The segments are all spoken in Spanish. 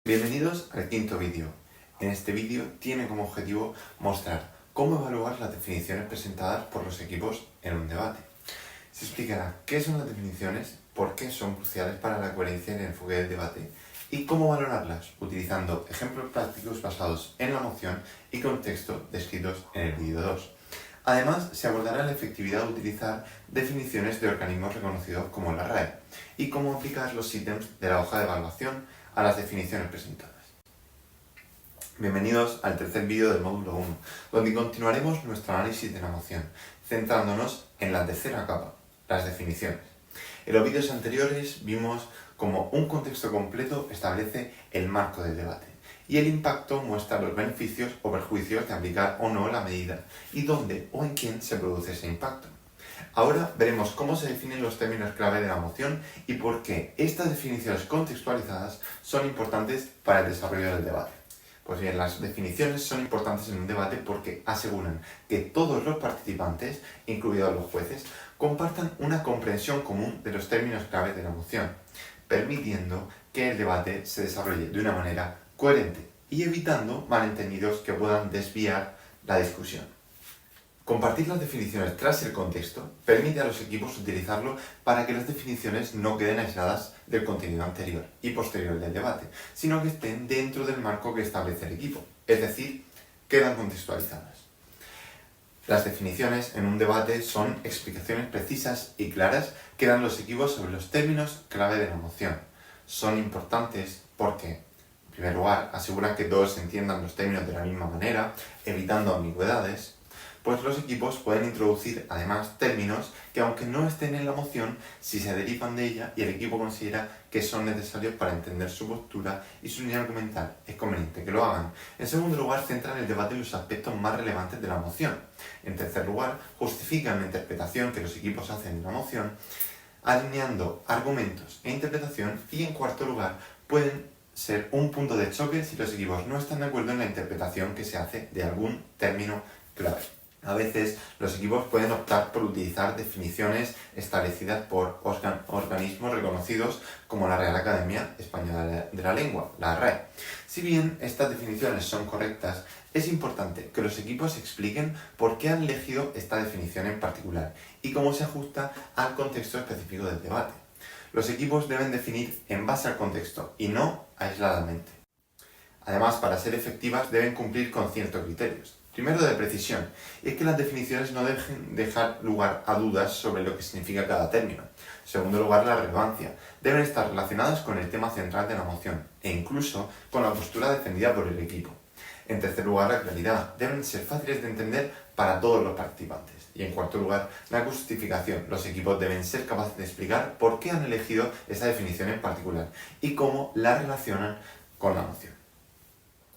Bienvenidos al quinto vídeo. En este vídeo tiene como objetivo mostrar cómo evaluar las definiciones presentadas por los equipos en un debate. Se explicará qué son las definiciones, por qué son cruciales para la coherencia en el enfoque del debate y cómo valorarlas utilizando ejemplos prácticos basados en la moción y contexto descritos en el vídeo 2. Además, se abordará la efectividad de utilizar definiciones de organismos reconocidos como la RAE y cómo aplicar los ítems de la hoja de evaluación a las definiciones presentadas. Bienvenidos al tercer vídeo del módulo 1, donde continuaremos nuestro análisis de la moción, centrándonos en la tercera capa, las definiciones. En los vídeos anteriores vimos cómo un contexto completo establece el marco del debate y el impacto muestra los beneficios o perjuicios de aplicar o no la medida y dónde o en quién se produce ese impacto. Ahora veremos cómo se definen los términos clave de la moción y por qué estas definiciones contextualizadas son importantes para el desarrollo del debate. Pues bien, las definiciones son importantes en un debate porque aseguran que todos los participantes, incluidos los jueces, compartan una comprensión común de los términos clave de la moción, permitiendo que el debate se desarrolle de una manera coherente y evitando malentendidos que puedan desviar la discusión. Compartir las definiciones tras el contexto permite a los equipos utilizarlo para que las definiciones no queden aisladas del contenido anterior y posterior del debate, sino que estén dentro del marco que establece el equipo, es decir, quedan contextualizadas. Las definiciones en un debate son explicaciones precisas y claras que dan los equipos sobre los términos clave de la moción. Son importantes porque, en primer lugar, aseguran que todos entiendan los términos de la misma manera, evitando ambigüedades, pues los equipos pueden introducir además términos que aunque no estén en la moción, si se derivan de ella y el equipo considera que son necesarios para entender su postura y su línea argumental, es conveniente que lo hagan. En segundo lugar, centran el debate en los aspectos más relevantes de la moción. En tercer lugar, justifican la interpretación que los equipos hacen de la moción, alineando argumentos e interpretación, y en cuarto lugar, pueden ser un punto de choque si los equipos no están de acuerdo en la interpretación que se hace de algún término clave. A veces los equipos pueden optar por utilizar definiciones establecidas por organismos reconocidos como la Real Academia Española de la Lengua, la RAE. Si bien estas definiciones son correctas, es importante que los equipos expliquen por qué han elegido esta definición en particular y cómo se ajusta al contexto específico del debate. Los equipos deben definir en base al contexto y no aisladamente. Además, para ser efectivas deben cumplir con ciertos criterios. Primero, de precisión, y es que las definiciones no deben dejar lugar a dudas sobre lo que significa cada término. En segundo lugar, la relevancia. Deben estar relacionadas con el tema central de la moción e incluso con la postura defendida por el equipo. En tercer lugar, la claridad. Deben ser fáciles de entender para todos los participantes. Y en cuarto lugar, la justificación. Los equipos deben ser capaces de explicar por qué han elegido esa definición en particular y cómo la relacionan con la moción.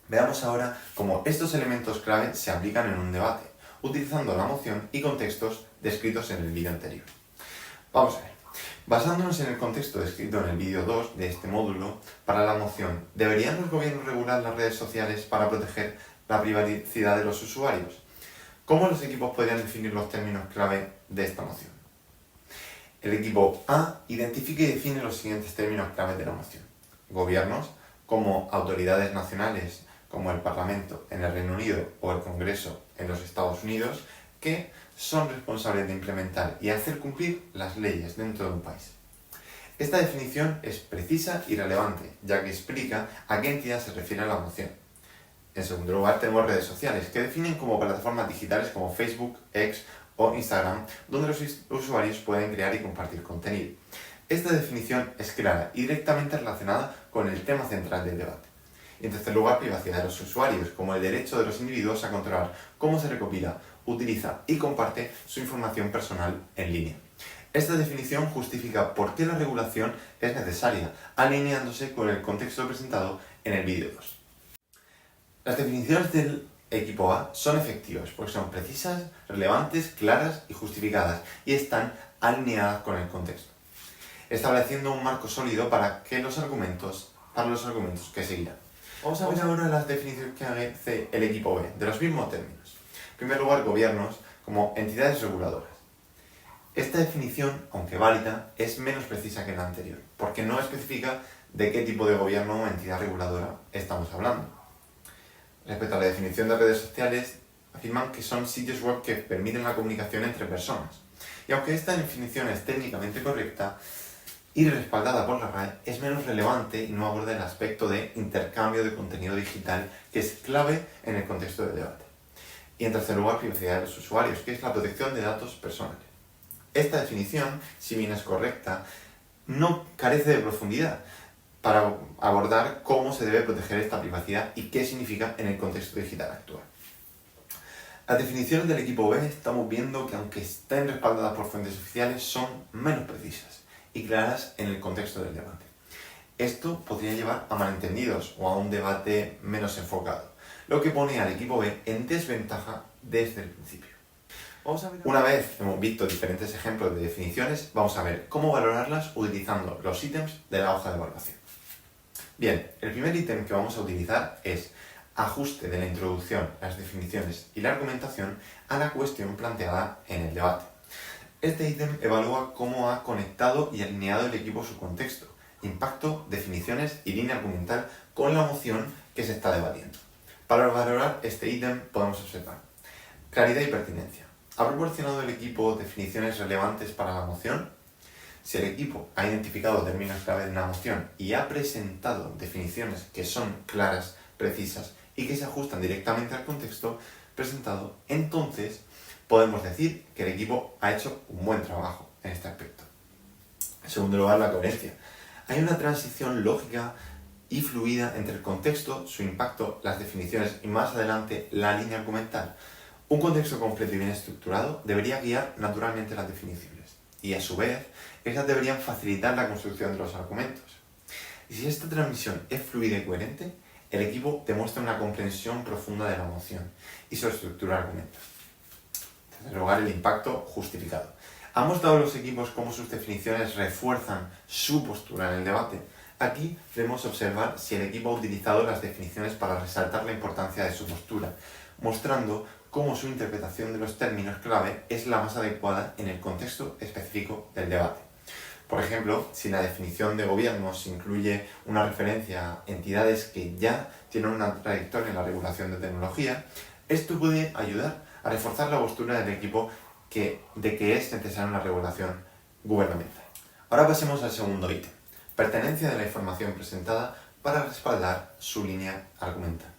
Veamos ahora cómo estos elementos clave se aplican en un debate, utilizando la moción y contextos descritos en el vídeo anterior. Vamos a ver. Basándonos en el contexto descrito en el vídeo 2 de este módulo, para la moción, ¿deberían los gobiernos regular las redes sociales para proteger la privacidad de los usuarios? ¿Cómo los equipos podrían definir los términos clave de esta moción? El equipo A identifica y define los siguientes términos clave de la moción. Gobiernos, como autoridades nacionales, como el Parlamento en el Reino Unido o el Congreso en los Estados Unidos, que son responsables de implementar y hacer cumplir las leyes dentro de un país. Esta definición es precisa y relevante, ya que explica a qué entidad se refiere la moción. En segundo lugar, tenemos redes sociales, que definen como plataformas digitales como Facebook, X o Instagram, donde los usuarios pueden crear y compartir contenido. Esta definición es clara y directamente relacionada con el tema central del debate. En tercer lugar, privacidad de los usuarios, como el derecho de los individuos a controlar cómo se recopila, utiliza y comparte su información personal en línea. Esta definición justifica por qué la regulación es necesaria, alineándose con el contexto presentado en el vídeo 2. Las definiciones del equipo A son efectivas porque son precisas, relevantes, claras y justificadas y están alineadas con el contexto, estableciendo un marco sólido para los argumentos que seguirán. Vamos a ver ahora las definiciones que hace el equipo B, de los mismos términos. En primer lugar, gobiernos como entidades reguladoras. Esta definición, aunque válida, es menos precisa que la anterior, porque no especifica de qué tipo de gobierno o entidad reguladora estamos hablando. Respecto a la definición de redes sociales, afirman que son sitios web que permiten la comunicación entre personas. Y aunque esta definición es técnicamente correcta y respaldada por la RAE, es menos relevante y no aborda el aspecto de intercambio de contenido digital, que es clave en el contexto del debate. Y en tercer lugar, privacidad de los usuarios, que es la protección de datos personales. Esta definición, si bien es correcta, no carece de profundidad para abordar cómo se debe proteger esta privacidad y qué significa en el contexto digital actual. Las definiciones del equipo B estamos viendo que, aunque estén respaldadas por fuentes oficiales, son menos precisas y claras en el contexto del debate. Esto podría llevar a malentendidos o a un debate menos enfocado, lo que pone al equipo B en desventaja desde el principio. Una vez hemos visto diferentes ejemplos de definiciones, vamos a ver cómo valorarlas utilizando los ítems de la hoja de evaluación. Bien, el primer ítem que vamos a utilizar es ajuste de la introducción, las definiciones y la argumentación a la cuestión planteada en el debate. Este ítem evalúa cómo ha conectado y alineado el equipo su contexto, impacto, definiciones y línea argumental con la moción que se está debatiendo. Para valorar este ítem podemos observar claridad y pertinencia. ¿Ha proporcionado el equipo definiciones relevantes para la moción? Si el equipo ha identificado términos clave en la moción y ha presentado definiciones que son claras, precisas y que se ajustan directamente al contexto presentado, entonces podemos decir que el equipo ha hecho un buen trabajo en este aspecto. En segundo lugar, la coherencia. Hay una transición lógica y fluida entre el contexto, su impacto, las definiciones y más adelante la línea argumental. Un contexto completo y bien estructurado debería guiar naturalmente las definiciones y, a su vez, estas deberían facilitar la construcción de los argumentos. Y si esta transmisión es fluida y coherente, el equipo demuestra una comprensión profunda de la moción y su estructura argumental. En tercer lugar, el impacto justificado. ¿Han mostrado los equipos cómo sus definiciones refuerzan su postura en el debate? Aquí debemos observar si el equipo ha utilizado las definiciones para resaltar la importancia de su postura, mostrando cómo su interpretación de los términos clave es la más adecuada en el contexto específico del debate. Por ejemplo, si la definición de gobiernos incluye una referencia a entidades que ya tienen una trayectoria en la regulación de tecnología, esto puede ayudar a reforzar la postura del equipo de que es necesaria una regulación gubernamental. Ahora pasemos al segundo ítem, pertenencia de la información presentada para respaldar su línea argumental.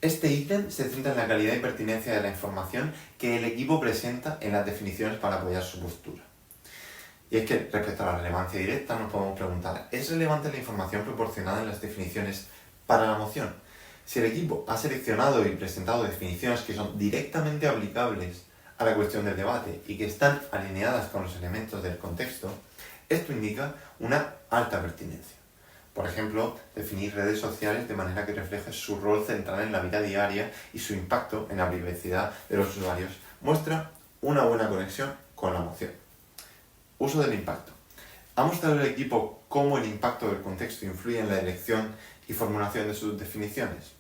Este ítem se centra en la calidad y pertinencia de la información que el equipo presenta en las definiciones para apoyar su postura. Y es que, respecto a la relevancia directa, nos podemos preguntar, ¿es relevante la información proporcionada en las definiciones para la moción? Si el equipo ha seleccionado y presentado definiciones que son directamente aplicables a la cuestión del debate y que están alineadas con los elementos del contexto, esto indica una alta pertinencia. Por ejemplo, definir redes sociales de manera que refleje su rol central en la vida diaria y su impacto en la privacidad de los usuarios muestra una buena conexión con la moción. Uso del impacto. ¿Ha mostrado el equipo cómo el impacto del contexto influye en la elección y formulación de sus definiciones?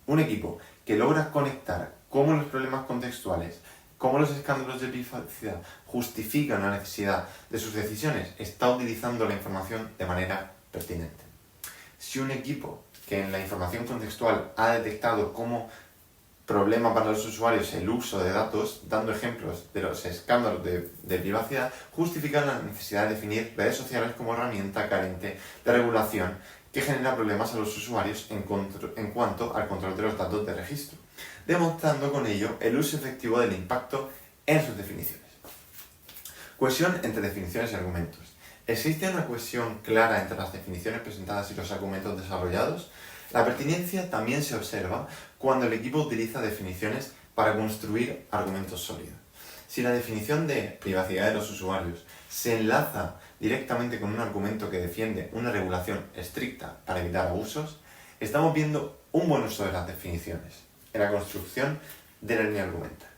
Un equipo que logra conectar cómo los problemas contextuales, cómo los escándalos de privacidad justifican la necesidad de sus decisiones, está utilizando la información de manera pertinente. Si un equipo que en la información contextual ha detectado como problema para los usuarios el uso de datos, dando ejemplos de los escándalos de privacidad, justifica la necesidad de definir redes sociales como herramienta carente de regulación que genera problemas a los usuarios en cuanto al control de los datos de registro, demostrando con ello el uso efectivo del impacto en sus definiciones. Cohesión entre definiciones y argumentos. ¿Existe una cohesión clara entre las definiciones presentadas y los argumentos desarrollados? La pertinencia también se observa cuando el equipo utiliza definiciones para construir argumentos sólidos. Si la definición de privacidad de los usuarios se enlaza directamente con un argumento que defiende una regulación estricta para evitar abusos, estamos viendo un buen uso de las definiciones en la construcción de la línea argumental.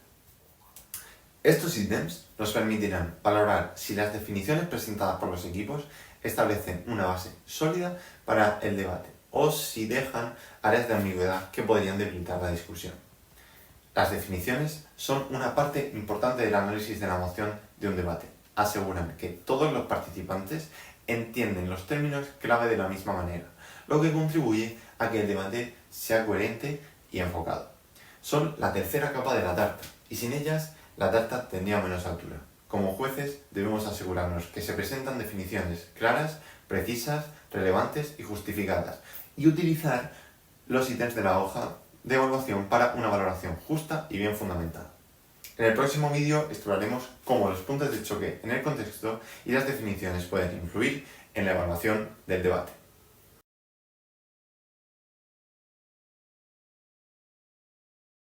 Estos ítems nos permitirán valorar si las definiciones presentadas por los equipos establecen una base sólida para el debate o si dejan áreas de ambigüedad que podrían debilitar la discusión. Las definiciones son una parte importante del análisis de la moción de un debate. Aseguran que todos los participantes entienden los términos clave de la misma manera, lo que contribuye a que el debate sea coherente y enfocado. Son la tercera capa de la tarta, y sin ellas la tarta tendría menos altura. Como jueces debemos asegurarnos que se presentan definiciones claras, precisas, relevantes y justificadas, y utilizar los ítems de la hoja de evaluación para una valoración justa y bien fundamentada. En el próximo vídeo exploraremos cómo los puntos de choque en el contexto y las definiciones pueden influir en la evaluación del debate.